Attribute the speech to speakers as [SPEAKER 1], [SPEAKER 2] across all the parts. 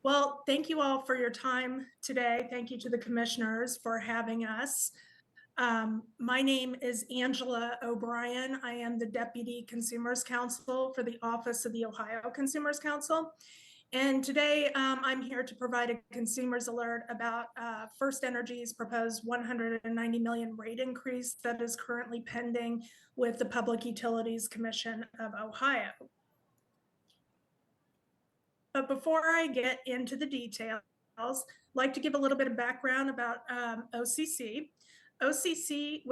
[SPEAKER 1] Well, thank you all for your time today. Thank you to the commissioners for having us. My name is Angela O'Brien. I am the Deputy Consumers Counsel for the Office of the Ohio Consumers Counsel. And today I'm here to provide a consumer's alert about FirstEnergy's proposed $190 million rate increase that is currently pending with the Public Utilities Commission of Ohio. But before I get into the details, I'd like to give a little bit of background about OCC. OCC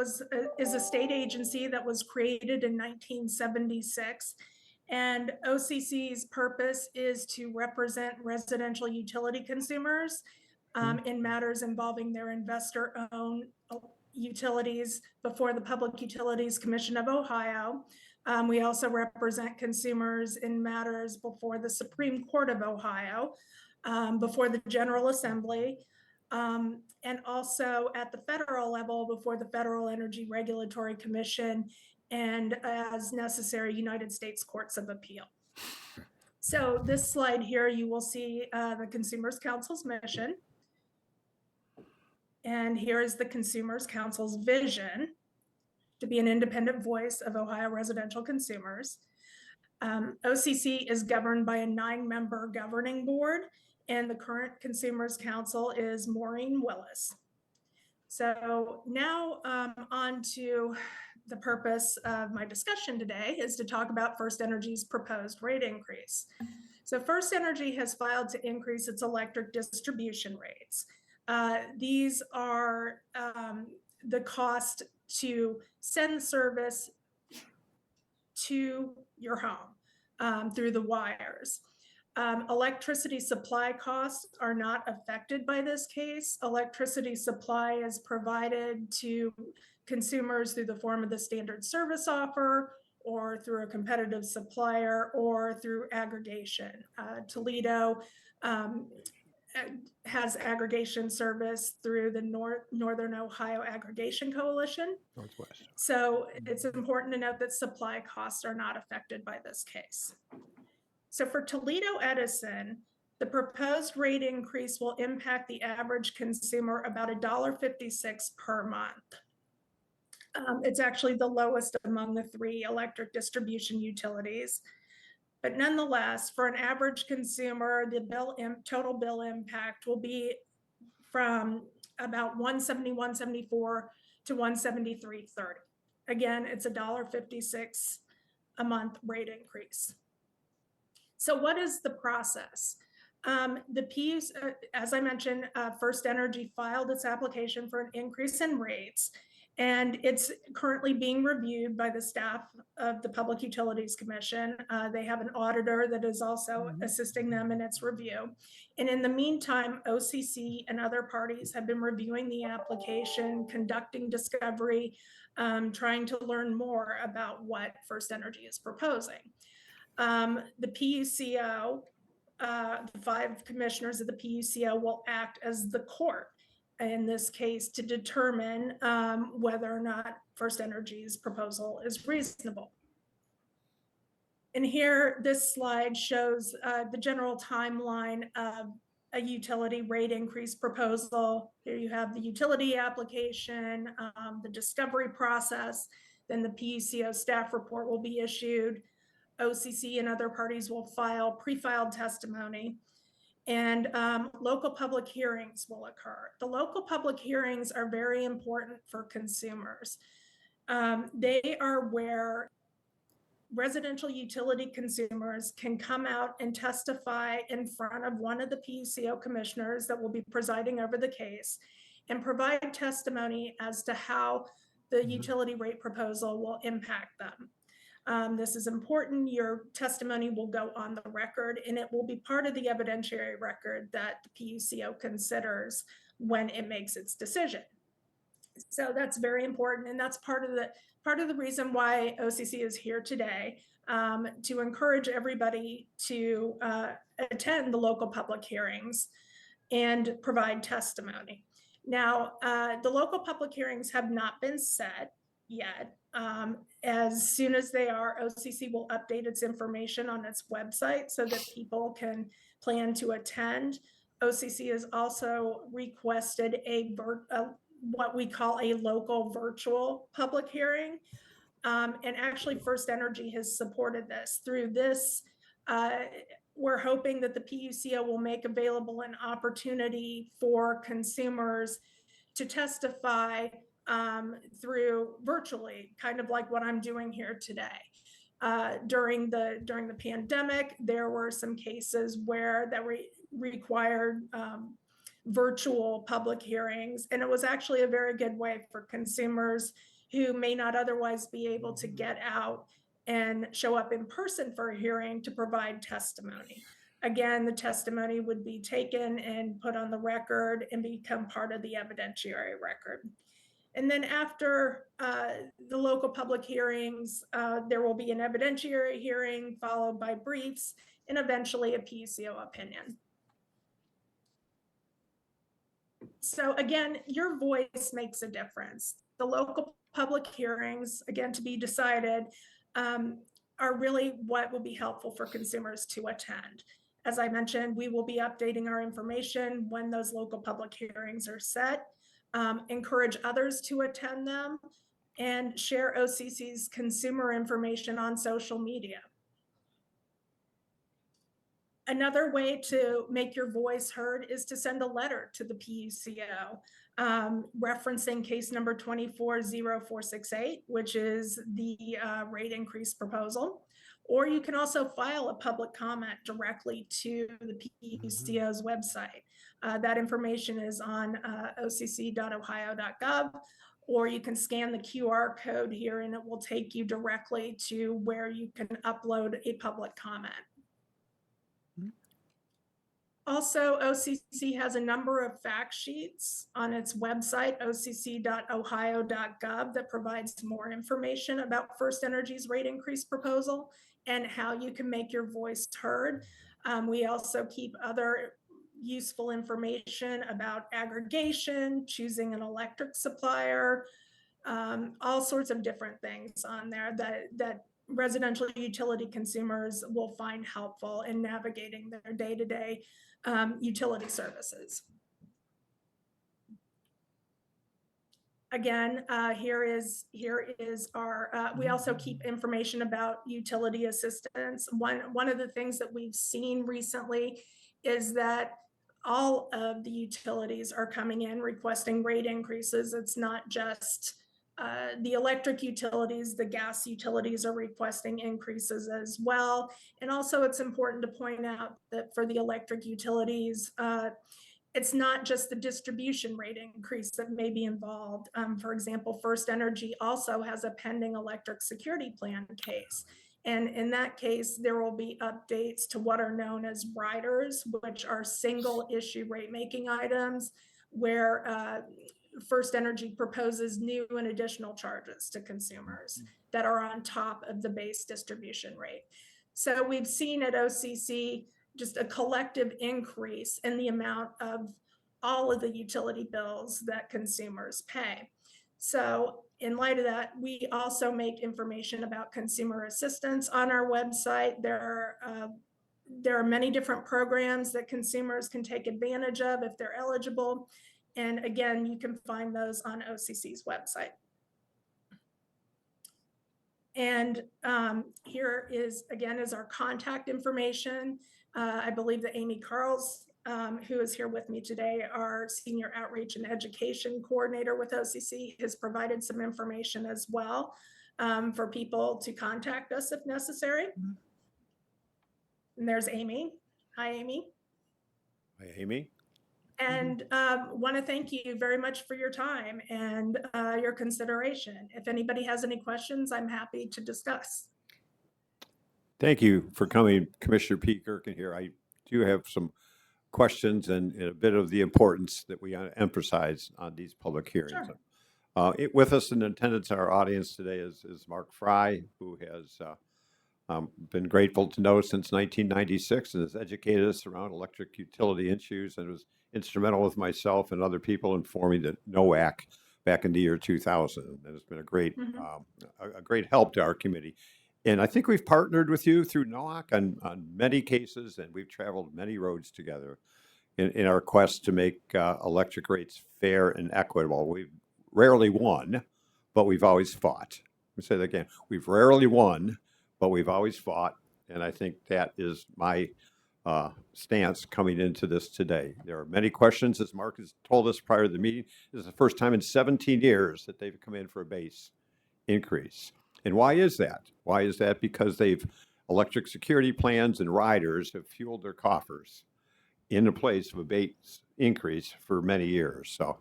[SPEAKER 1] is a state agency that was created in 1976. And OCC's purpose is to represent residential utility consumers in matters involving their investor-owned utilities before the Public Utilities Commission of Ohio. We also represent consumers in matters before the Supreme Court of Ohio, before the General Assembly, and also at the federal level before the Federal Energy Regulatory Commission and, as necessary, United States Courts of Appeal. So this slide here, you will see the Consumers Counsel's mission. And here is the Consumers Counsel's vision: to be an independent voice of Ohio residential consumers. OCC is governed by a 9-member governing board, and the current Consumers Counsel is Maureen Willis. So now on to the purpose of my discussion today is to talk about FirstEnergy's proposed rate increase. So FirstEnergy has filed to increase its electric distribution rates. These are the cost to send service to your home through the wires. Electricity supply costs are not affected by this case. Electricity supply is provided to consumers through the form of the standard service offer, or through a competitive supplier, or through aggregation. Toledo has aggregation service through the Northern Ohio Aggregation Coalition.
[SPEAKER 2] Northwest.
[SPEAKER 1] So it's important to note that supply costs are not affected by this case. So for Toledo Edison, the proposed rate increase will impact the average consumer about $1.56 per month. It's actually the lowest among the 3 electric distribution utilities. But nonetheless, for an average consumer, the total bill impact will be from about $171.74 to $173.30. Again, it's $1.56 a month rate increase. So what is the process? The PUC, as I mentioned, FirstEnergy filed its application for an increase in rates, and it's currently being reviewed by the staff of the Public Utilities Commission. They have an auditor that is also assisting them in its review. And in the meantime, OCC and other parties have been reviewing the application, conducting discovery, trying to learn more about what FirstEnergy is proposing. The PUCO, the 5 commissioners of the PUCO will act as the court in this case to determine whether or not FirstEnergy's proposal is reasonable. And here, this slide shows the general timeline of a utility rate increase proposal. Here you have the utility application, the discovery process, then the PUCO staff report will be issued. OCC and other parties will file pre-filed testimony, and local public hearings will occur. The local public hearings are very important for consumers. They are where residential utility consumers can come out and testify in front of one of the PUCO commissioners that will be presiding over the case and provide testimony as to how the utility rate proposal will impact them. This is important. Your testimony will go on the record, and it will be part of the evidentiary record that the PUCO considers when it makes its decision. So that's very important, and that's part of the reason why OCC is here today, to encourage everybody to attend the local public hearings and provide testimony. Now, the local public hearings have not been set yet. As soon as they are, OCC will update its information on its website so that people can plan to attend. OCC has also requested what we call a local virtual public hearing. And actually, FirstEnergy has supported this. Through this, we're hoping that the PUCO will make available an opportunity for consumers to testify through virtually, kind of like what I'm doing here today. During the pandemic, there were some cases where that required virtual public hearings, and it was actually a very good way for consumers who may not otherwise be able to get out and show up in person for a hearing to provide testimony. Again, the testimony would be taken and put on the record and become part of the evidentiary record. And then after the local public hearings, there will be an evidentiary hearing followed by briefs and eventually a PUCO opinion. So again, your voice makes a difference. The local public hearings, again, to be decided, are really what will be helpful for consumers to attend. As I mentioned, we will be updating our information when those local public hearings are set, encourage others to attend them, and share OCC's consumer information on social media. Another way to make your voice heard is to send a letter to the PUCO referencing case number 240468, which is the rate increase proposal. Or you can also file a public comment directly to the PUCO's website. That information is on occ.ohio.gov, or you can scan the QR code here and it will take you directly to where you can upload a public comment. Also, OCC has a number of fact sheets on its website, occ.ohio.gov, that provides more information about FirstEnergy's rate increase proposal and how you can make your voice heard. We also keep other useful information about aggregation, choosing an electric supplier, all sorts of different things on there that residential utility consumers will find helpful in navigating their day-to-day utility services. Again, here is our, we also keep information about utility assistance. One of the things that we've seen recently is that all of the utilities are coming in requesting rate increases. It's not just the electric utilities, the gas utilities are requesting increases as well. And also it's important to point out that for the electric utilities, it's not just the distribution rate increase that may be involved. For example, FirstEnergy also has a pending electric security plan case. And in that case, there will be updates to what are known as riders, which are single issue rate making items where FirstEnergy proposes new and additional charges to consumers that are on top of the base distribution rate. So we've seen at OCC just a collective increase in the amount of all of the utility bills that consumers pay. So in light of that, we also make information about consumer assistance on our website. There are many different programs that consumers can take advantage of if they're eligible. And again, you can find those on OCC's website. And here is, again, is our contact information. I believe that Amy Carls, who is here with me today, our Senior Outreach and Education Coordinator with OCC, has provided some information as well for people to contact us if necessary. And there's Amy. Hi, Amy.
[SPEAKER 2] Hi, Amy.
[SPEAKER 1] And want to thank you very much for your time and your consideration. If anybody has any questions, I'm happy to discuss.
[SPEAKER 2] Thank you for coming, Commissioner P. Gerken here. I do have some questions and a bit of the importance that we emphasize on these public hearings. Sure. With us in attendance in our audience today is Mark Fry, who has been grateful to know since 1996 and has educated us around electric utility issues and was instrumental with myself and other people in forming the NOAC back in the year 2000. And it's been
[SPEAKER 1] Mhm.
[SPEAKER 2] a great help to our committee. And I think we've partnered with you through NOAC on many cases, and we've traveled many roads together in our quest to make electric rates fair and equitable. We've rarely won, but we've always fought. Let me say that again. We've rarely won, but we've always fought. And I think that is my stance coming into this today. There are many questions, as Mark has told us prior to the meeting. This is the first time in 17 years that they've come in for a base increase. And why is that? Why is that? Because electric security plans and riders have fueled their coffers in the place of a base increase for many years. So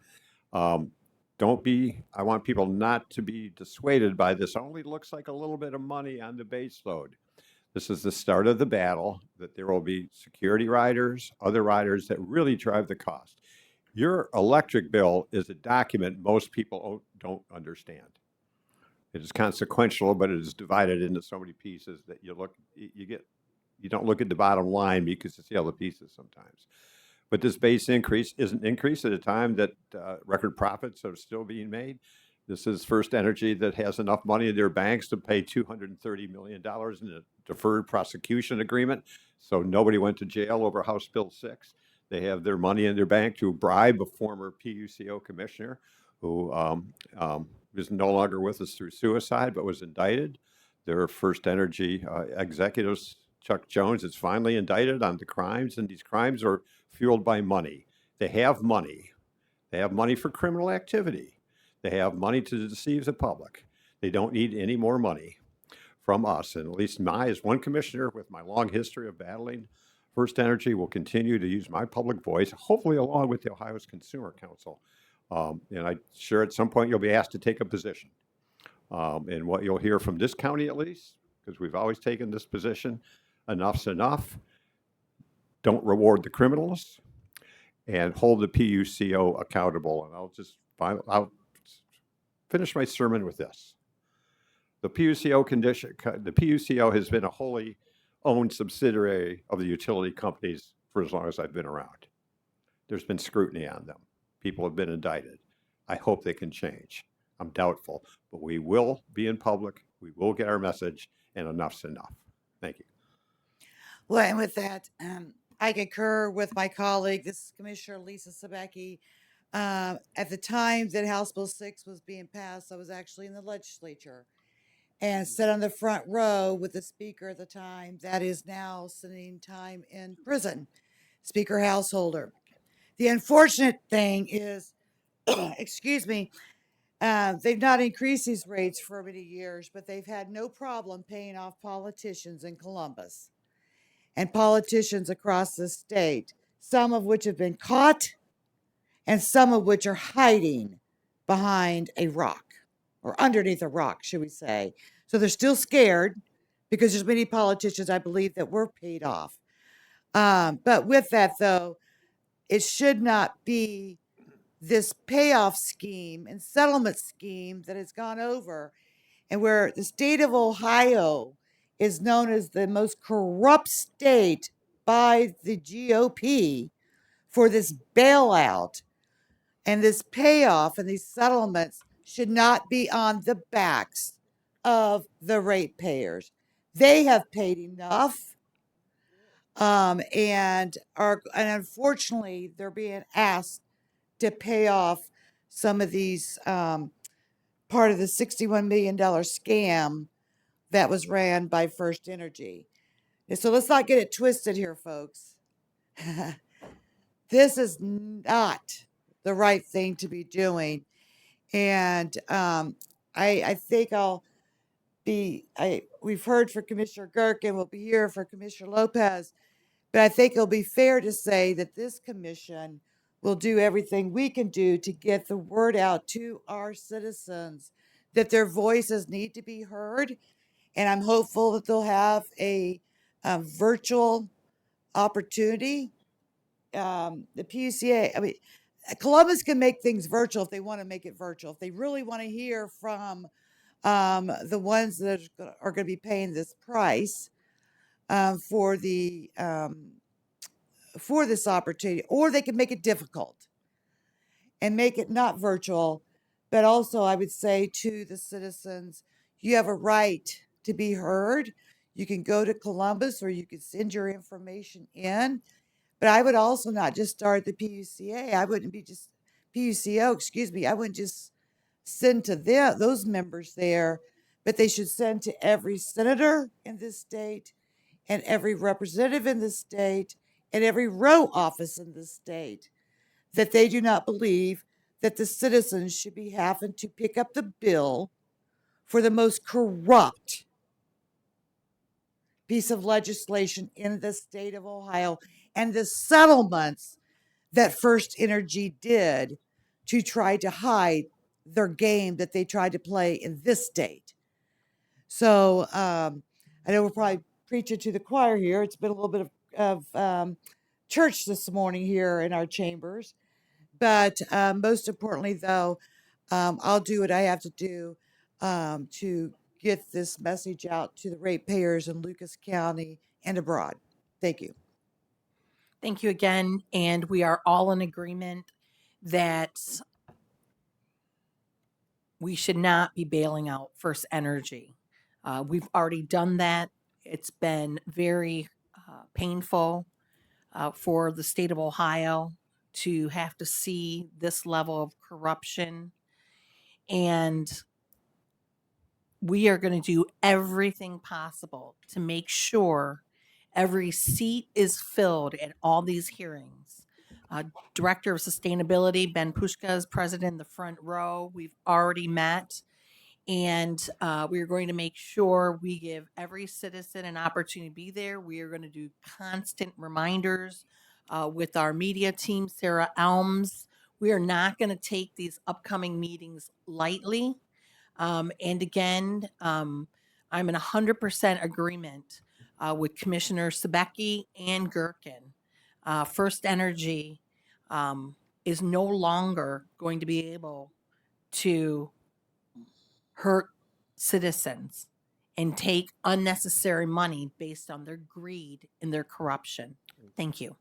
[SPEAKER 2] um, I want people not to be dissuaded by this. It only looks like a little bit of money on the base load. This is the start of the battle, that there will be security riders, other riders that really drive the cost. Your electric bill is a document most people don't understand. It is consequential, but it is divided into so many pieces that you don't look at the bottom line because you see all the pieces sometimes. But this base increase is an increase at a time that record profits are still being made. This is FirstEnergy that has enough money in their banks to pay $230 million in a deferred prosecution agreement. So nobody went to jail over House Bill 6. They have their money in their bank to bribe a former PUCO commissioner who is no longer with us through suicide, but was indicted. Their FirstEnergy executives, Chuck Jones, is finally indicted on the crimes, and these crimes are fueled by money. They have money. They have money for criminal activity. They have money to deceive the public. They don't need any more money from us. And at least as one commissioner with my long history of battling FirstEnergy, will continue to use my public voice, hopefully along with the Ohio's Consumer Counsel. And I'm sure at some point you'll be asked to take a position. And what you'll hear from this county, at least, because we've always taken this position, enough's enough. Don't reward the criminals and hold the PUCO accountable. And I'll finish my sermon with this. The PUCO has been a wholly owned subsidiary of the utility companies for as long as I've been around. There's been scrutiny on them. People have been indicted. I hope they can change. I'm doubtful, but we will be in public. We will get our message, and enough's enough. Thank you.
[SPEAKER 3] Well, and with that, I concur with my colleague, this is Commissioner Lisa Sabecki. At the time that House Bill 6 was being passed, I was actually in the legislature and sat on the front row with the speaker at the time that is now spending time in prison, Speaker Householder. The unfortunate thing is, excuse me, they've not increased these rates for many years, but they've had no problem paying off politicians in Columbus and politicians across the state, some of which have been caught and some of which are hiding behind a rock or underneath a rock, should we say. So they're still scared because there's many politicians, I believe, that were paid off. But with that, though, it should not be this payoff scheme and settlement scheme that has gone over, and where the state of Ohio is known as the most corrupt state by the GOP for this bailout and this payoff and these settlements should not be on the backs of the ratepayers. They have paid enough, and unfortunately they're being asked to pay off some of these part of the $61 million scam that was ran by FirstEnergy. And so let's not get it twisted here, folks. This is not the right thing to be doing. And I think we've heard for Commissioner Gerken, we'll be here for Commissioner Lopez, but I think it'll be fair to say that this commission will do everything we can do to get the word out to our citizens that their voices need to be heard. And I'm hopeful that they'll have a virtual opportunity. The PUCA, I mean, Columbus can make things virtual if they want to make it virtual. If they really want to hear from the ones that are going to be paying this price for this opportunity, or they can make it difficult and make it not virtual, But also, I would say to the citizens, you have a right to be heard. You can go to Columbus or you can send your information in. But I would also not just start at the PUCA. I wouldn't be just PUCO, excuse me. I wouldn't just send to those members there, but they should send to every senator in this state and every representative in this state and every row office in this state, that they do not believe that the citizens should be having to pick up the bill for the most corrupt piece of legislation in the state of Ohio and the settlements that FirstEnergy did to try to hide their game that they tried to play in this state. So I know we're probably preaching to the choir here. It's been a little bit of church this morning here in our chambers. But most importantly, though, I'll do what I have to do to get this message out to the ratepayers in Lucas County and abroad. Thank you.
[SPEAKER 4] Thank you again. And we are all in agreement that we should not be bailing out FirstEnergy. We've already done that. It's been very painful for the state of Ohio to have to see this level of corruption. And we are going to do everything possible to make sure every seat is filled at all these hearings. Director of Sustainability, Ben Pushka, is president in the front row. We've already met, and we are going to make sure we give every citizen an opportunity to be there. We are going to do constant reminders with our media team, Sarah Elms. We are not going to take these upcoming meetings lightly. And again, I'm in 100% agreement with Commissioner Sabecki and Gherkin. FirstEnergy is no longer going to be able to hurt citizens and take unnecessary money based on their greed and their corruption. Thank you.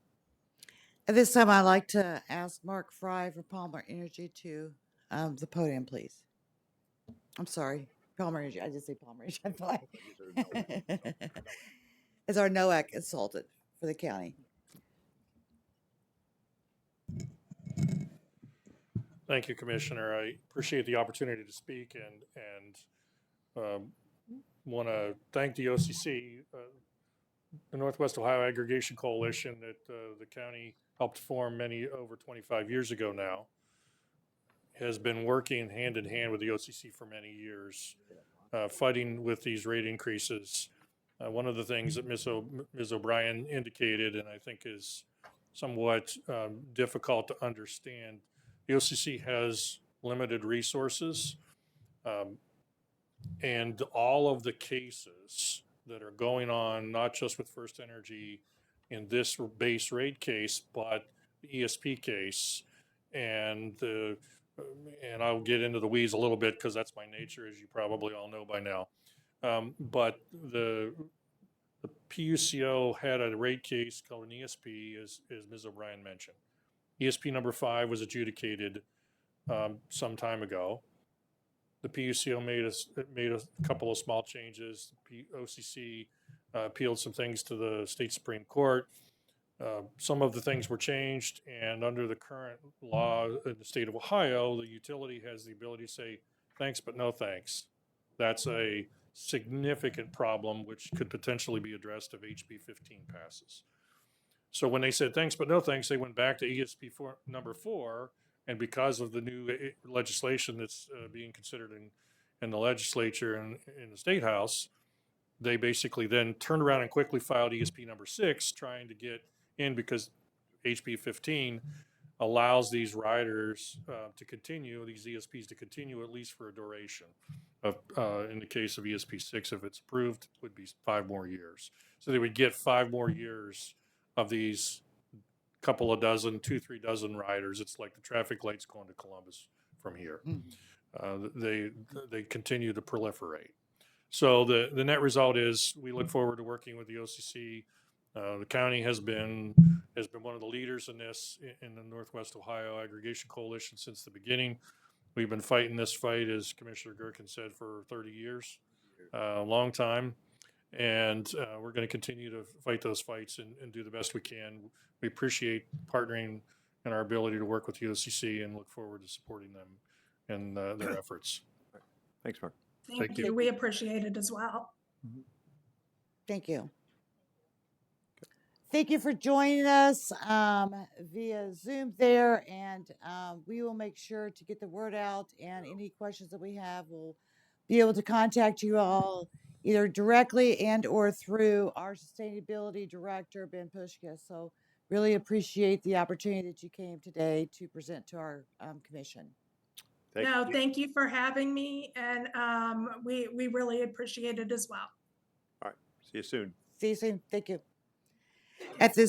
[SPEAKER 3] At this time, I'd like to ask Mark Fry for Palmer Energy to the podium, please. I'm sorry, Palmer Energy. I just say Palmer Energy. I'm fine. As our NOAC consultant for the county.
[SPEAKER 5] Thank you, Commissioner. I appreciate the opportunity to speak and want to thank the OCC, the Northwest Ohio Aggregation Coalition that the county helped form over 25 years ago now. Has been working hand in hand with the OCC for many years, fighting with these rate increases. One of the things that Ms. O'Brien indicated, and I think is somewhat difficult to understand, the OCC has limited resources, and all of the cases that are going on, not just with FirstEnergy in this base rate case, but the ESP case, and I'll get into the weeds a little bit because that's my nature, as you probably all know by now. But the PUCO had a rate case called an ESP, as Ms. O'Brien mentioned. ESP number 5 was adjudicated some time ago. The PUCO made a couple of small changes. The OCC appealed some things to the state Supreme Court. Some of the things were changed, and under the current law in the state of Ohio, the utility has the ability to say thanks but no thanks. That's a significant problem which could potentially be addressed if HB 15 passes. So when they said thanks but no thanks, they went back to ESP number 4, and because of the new legislation that's being considered in the legislature and in the State House, they basically then turned around and quickly filed ESP number 6, trying to get in because HB 15 allows these riders to continue, these ESPs to continue at least for a duration. In the case of ESP 6, if it's approved, would be 5 more years. So they would get 5 more years of these couple of dozen, 2-3 dozen riders. It's like the traffic lights going to Columbus from here. They continue to proliferate. So the net result is we look forward to working with the OCC. The county has been one of the leaders in this in the Northwest Ohio Aggregation Coalition since the beginning. We've been fighting this fight, as Commissioner Gerken said, for 30 years, a long time. And we're going to continue to fight those fights and do the best we can. We appreciate partnering and our ability to work with USCC and look forward to supporting them and their efforts.
[SPEAKER 2] Thanks, Mark.
[SPEAKER 1] Thank you. We appreciate it as well.
[SPEAKER 3] Thank you. Thank you for joining us via Zoom there, and we will make sure to get the word out, and any questions that we have, we'll be able to contact you all either directly and or through our Sustainability Director, Ben Pushka. So really appreciate the opportunity that you came today to present to our commission.
[SPEAKER 1] Thank you for having me, and we really appreciate it as well.
[SPEAKER 2] All right. See you soon.
[SPEAKER 3] See you soon. Thank you. At this